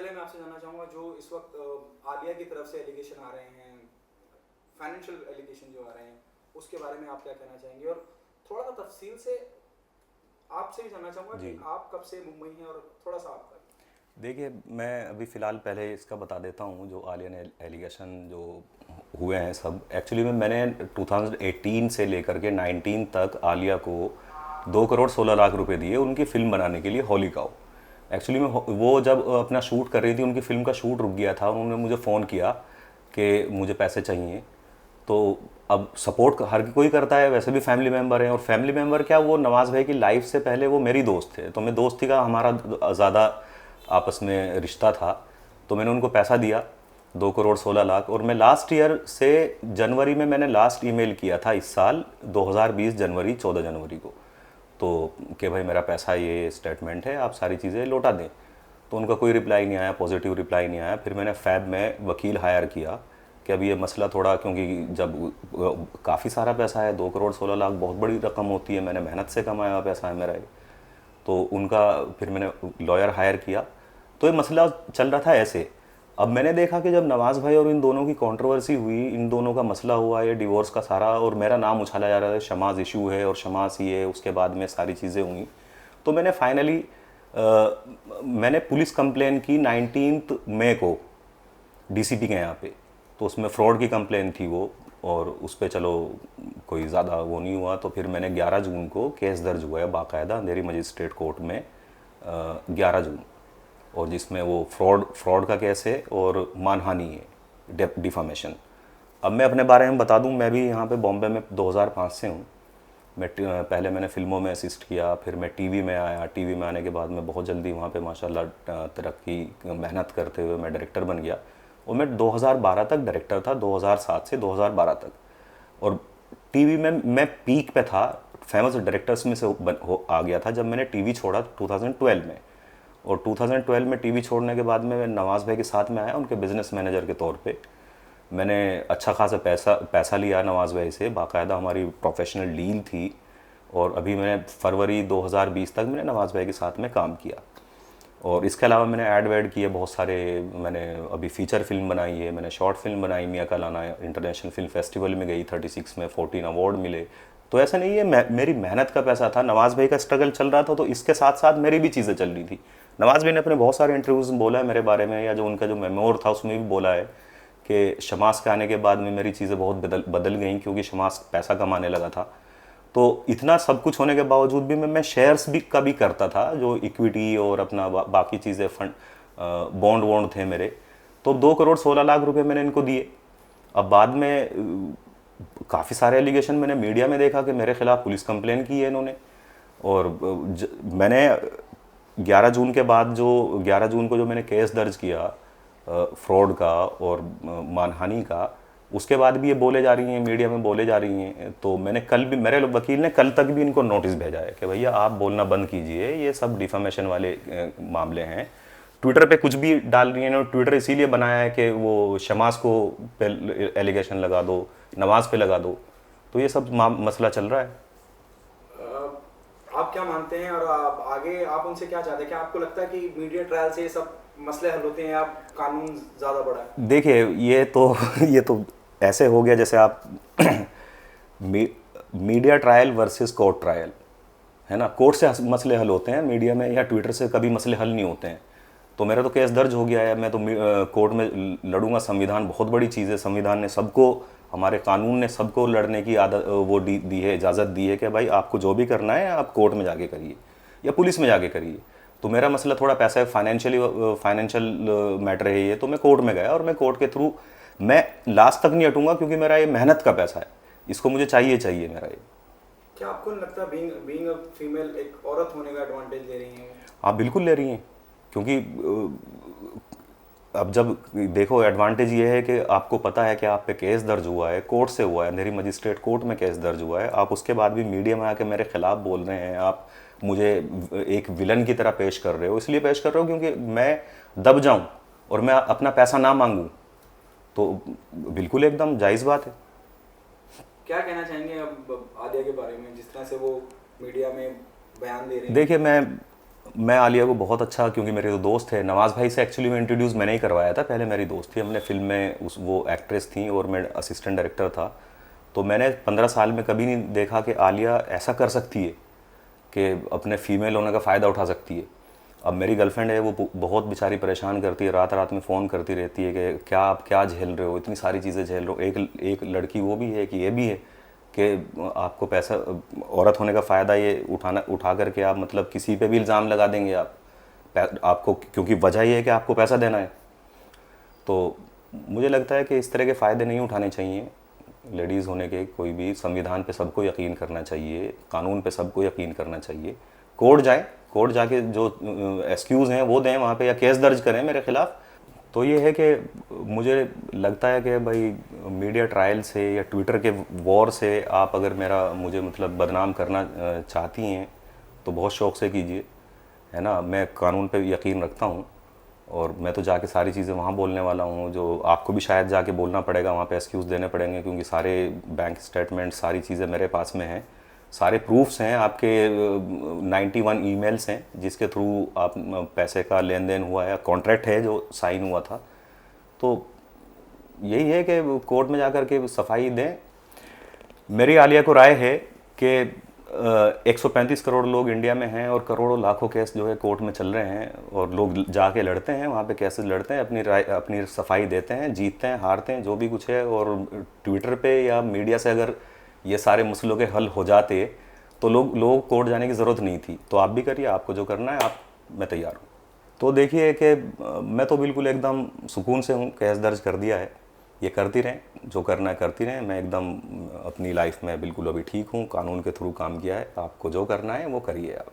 पहले मैं आपसे जानना चाहूँगा जो इस वक्त आलिया की तरफ से एलिगेशन आ रहे हैं, फाइनेंशियल एलिगेशन जो आ रहे हैं, उसके बारे में आप क्या कहना चाहेंगे? और थोड़ा सा तफसील से आपसे भी जानना चाहूँगा जी। कि आप कब से मुंबई हैं और थोड़ा सा आपका। देखिए, मैं अभी फ़िलहाल पहले इसका बता देता हूँ, जो आलिया ने एलिगेशन जो हुए हैं सब, एक्चुअली में मैंने 2018 से लेकर के 19 तक आलिया को 2 करोड़ 16 लाख रुपए दिए उनकी फ़िल्म बनाने के लिए, होली काऊ। एक्चुअली में वो जब अपना शूट कर रही थी, उनकी फ़िल्म का शूट रुक गया था, उन्होंने मुझे फ़ोन किया कि मुझे पैसे चाहिए। तो अब सपोर्ट हर कोई करता है, वैसे भी फैमिली मेम्बर हैं, और फैमिली मेम्बर क्या, वो नवाज़ भाई की लाइफ से पहले वो मेरी दोस्त थे, तो मैं दोस्ती का हमारा ज़्यादा आपस में रिश्ता था। तो मैंने उनको पैसा दिया 2 करोड़ 16 लाख। और मैं लास्ट ईयर से जनवरी में मैंने लास्ट ईमेल किया था इस साल 2020 जनवरी 14 जनवरी को, तो कि भाई मेरा पैसा, ये स्टेटमेंट है, आप सारी चीज़ें लौटा दें। तो उनका कोई रिप्लाई नहीं आया, पॉजिटिव रिप्लाई नहीं आया। फिर मैंने फैब में वकील हायर किया कि अब ये मसला थोड़ा, क्योंकि जब काफ़ी सारा पैसा है, 2 करोड़ 16 लाख बहुत बड़ी रकम होती है, मैंने मेहनत से कमाया हुआ पैसा है मेरा ये। तो उनका फिर मैंने लॉयर हायर किया। तो ये मसला चल रहा था ऐसे। अब मैंने देखा कि जब नवाज़ भाई और इन दोनों की कंट्रोवर्सी हुई, इन दोनों का मसला हुआ, ये डिवोर्स का सारा, और मेरा नाम उछाला जा रहा था, शमाज इशू है और शमाज ये, उसके बाद में सारी चीज़ें हुई। तो मैंने फाइनली मैंने पुलिस कंप्लेन की 19 मई को डीसीपी के यहाँ पे। तो उसमें फ्रॉड की कंप्लेन थी वो, और उस पर चलो कोई ज़्यादा वो नहीं हुआ। तो फिर मैंने 11 जून को केस दर्ज हुआ है बाकायदा अंधेरी मजिस्ट्रेट कोर्ट में, 11 जून, और जिसमें वो फ्रॉड का केस है और मानहानि है, डिफामेशन। अब मैं अपने बारे में बता दूं, मैं भी यहाँ पे बॉम्बे में 2005 से हूँ। पहले मैंने फ़िल्मों में असिस्ट किया, फिर मैं टीवी में आया। टीवी में आने के बाद मैं बहुत जल्दी वहाँ पे माशाल्लाह तरक्की, मेहनत करते हुए मैं डायरेक्टर बन गया। और मैं 2012 तक डायरेक्टर था, 2007 से 2012 तक। और टीवी में मैं पीक पे था, फेमस डायरेक्टर्स में से आ गया था जब मैंने टीवी छोड़ा 2012 में। और 2012 में टीवी छोड़ने के बाद में मैं नवाज़ भाई के साथ में आया, उनके बिज़नेस मैनेजर के तौर पे। मैंने अच्छा खासा पैसा लिया नवाज़ भाई से, बाकायदा हमारी प्रोफेशनल डील थी। और अभी मैंने फरवरी 2020 तक मैंने नवाज़ भाई के साथ में काम किया। और इसके अलावा मैंने ऐड वैड किए बहुत सारे। मैंने अभी फ़ीचर फिल्म बनाई है, मैंने शॉर्ट फिल्म बनाई, मियाँ का लाना इंटरनेशनल फिल्म फेस्टिवल में गई, 36 में 14 अवार्ड मिले। तो ऐसा नहीं है, मेरी मेहनत का पैसा था। नवाज़ भाई का स्ट्रगल चल रहा था, तो इसके साथ साथ मेरी भी चीज़ें चल रही थी। नवाज़ भाई ने अपने बहुत सारे इंटरव्यूज़ में बोला है मेरे बारे में, या जो उनका जो मेमोर था उसमें भी बोला है कि शमास के आने के बाद में मेरी चीज़ें बहुत बदल गई, क्योंकि शमास पैसा कमाने लगा था। तो इतना सब कुछ होने के बावजूद भी मैं शेयर्स भी का भी करता था, जो इक्विटी और अपना बाकी चीज़ें, फंड, बॉन्ड वॉन्ड थे मेरे। तो 2 करोड़ 16 लाख रुपए मैंने इनको दिए। अब बाद में काफ़ी सारे एलिगेशन मैंने मीडिया में देखा कि मेरे खिलाफ पुलिस कंप्लेन की है इन्होंने। और मैंने 11 जून के बाद, जो 11 जून को जो मैंने केस दर्ज किया फ्रॉड का और मानहानि का, उसके बाद भी ये बोले जा रही हैं, मीडिया में बोले जा रही हैं। तो मैंने कल भी, मेरे वकील ने कल तक भी इनको नोटिस भेजा है कि भैया आप बोलना बंद कीजिए, ये सब डिफामेशन वाले मामले हैं। ट्विटर पे कुछ भी डाल रही हैं, ट्विटर इसीलिए बनाया है कि वो शमास को पे एलिगेशन लगा दो, नवाज पे लगा दो। तो ये सब मसला चल रहा है। आप क्या मानते हैं और आप आगे आप उनसे क्या चाहते हैं? क्या आपको लगता है कि मीडिया ट्रायल से ये सब मसले हल होते हैं या कानून ज़्यादा बड़ा है? देखिए, ये तो ये तो ऐसे हो गया जैसे आप media trial versus court trial, है ना। कोर्ट से मसले हल होते हैं, मीडिया में या ट्विटर से कभी मसले हल नहीं होते हैं। तो मेरा तो केस दर्ज हो गया है, मैं तो कोर्ट में लड़ूंगा। संविधान बहुत बड़ी चीज़ है, संविधान ने सबको, हमारे कानून ने सबको लड़ने की आदत वो दी है, इजाज़त दी है कि भाई आपको जो भी करना है आप कोर्ट में जाके करिए या पुलिस में जाके करिए। तो मेरा मसला थोड़ा पैसा है, फाइनेंशियल मैटर है ये। तो मैं कोर्ट में गया और मैं कोर्ट के थ्रू मैं लास्ट तक नहीं हटूंगा, क्योंकि मेरा ये मेहनत का पैसा है, इसको मुझे चाहिए मेरा ये। क्या आपको नहीं लगता बीइंग अ फीमेल, एक औरत होने का एडवांटेज ले रही हैं? आप बिल्कुल ले रही हैं, क्योंकि अब जब देखो, एडवांटेज ये है कि आपको पता है कि आप पे केस दर्ज हुआ है, कोर्ट से हुआ है, अंधेरी मजिस्ट्रेट कोर्ट में केस दर्ज हुआ है। आप उसके बाद भी मीडिया में आके मेरे खिलाफ बोल रहे हैं, आप मुझे एक विलन की तरह पेश कर रहे हो। इसलिए पेश कर रहे हो क्योंकि मैं दब जाऊं और मैं अपना पैसा ना मांगूं। तो बिल्कुल एकदम जायज़ बात है। क्या कहना चाहेंगे अब आलिया के बारे में, जिस तरह से वो मीडिया में बयान दे रही हैं? देखिए, मैं मैं आलिया को बहुत अच्छा, क्योंकि मेरे जो दोस्त थे नवाज़ भाई से एक्चुअली मैं इंट्रोड्यूस मैंने ही करवाया था, पहले मेरी दोस्त थी, हमने फिल्म में उस वो एक्ट्रेस थी और मैं असिस्टेंट डायरेक्टर था। तो मैंने 15 साल में कभी नहीं देखा कि आलिया ऐसा कर सकती है कि अपने फीमेल होने का फ़ायदा उठा सकती है। अब मेरी गर्लफ्रेंड है, वो बहुत बेचारी परेशान करती है, रात रात में फ़ोन करती रहती है कि क्या आप क्या झेल रहे हो, इतनी सारी चीज़ें झेल रहे हो। एक लड़की वो भी है कि ये भी है कि आपको पैसा, औरत होने का फ़ायदा ये उठा करके आप मतलब किसी पे भी इल्ज़ाम लगा देंगे आप, आपको, क्योंकि वजह ये है कि आपको पैसा देना है। तो मुझे लगता है कि इस तरह के फ़ायदे नहीं उठाने चाहिए लेडीज़ होने के। कोई भी संविधान पे सबको यकीन करना चाहिए, कानून पे सबको यकीन करना चाहिए। कोर्ट जाएं, कोर्ट जाके जो एक्सक्यूज़ हैं वो दें वहाँ पे, या केस दर्ज करें मेरे ख़िलाफ़। तो ये है कि मुझे लगता है कि भाई मीडिया ट्रायल से या ट्विटर के वॉर से आप अगर मुझे मतलब बदनाम करना चाहती हैं तो बहुत शौक़ से कीजिए, है ना। मैं कानून पे यकीन रखता हूँ और मैं तो जाके सारी चीज़ें वहाँ बोलने वाला हूँ, जो आपको भी शायद जाके बोलना पड़ेगा, वहाँ पे एक्सक्यूज़ देने पड़ेंगे, क्योंकि सारे बैंक स्टेटमेंट सारी चीज़ें मेरे पास में हैं, सारे प्रूफ्स हैं, आपके 91 ईमेल्स हैं जिसके थ्रू आप पैसे का लेन देन हुआ है, कॉन्ट्रैक्ट है जो साइन हुआ था। तो यही है कि कोर्ट में जाकर के सफाई दें। मेरी आलिया को राय है कि 135 करोड़ लोग इंडिया में हैं और करोड़ों लाखों केस जो है कोर्ट में चल रहे हैं, और लोग जाके लड़ते हैं वहाँ पे, केसेस लड़ते हैं, अपनी राय अपनी सफाई देते हैं, जीतते हैं, हारते हैं, जो भी कुछ है। और ट्विटर पे या मीडिया से अगर ये सारे मसलों के हल हो जाते तो लोग कोर्ट जाने की ज़रूरत नहीं थी। तो आप भी करिए, आपको जो करना है आप, मैं तैयार हूँ। तो देखिए कि मैं तो बिल्कुल एकदम सुकून से हूँ, केस दर्ज कर दिया है, ये करती रहें, जो करना है करती रहें। मैं एकदम अपनी लाइफ में बिल्कुल अभी ठीक हूँ, कानून के थ्रू काम किया है, आपको जो करना है वो करिए आप।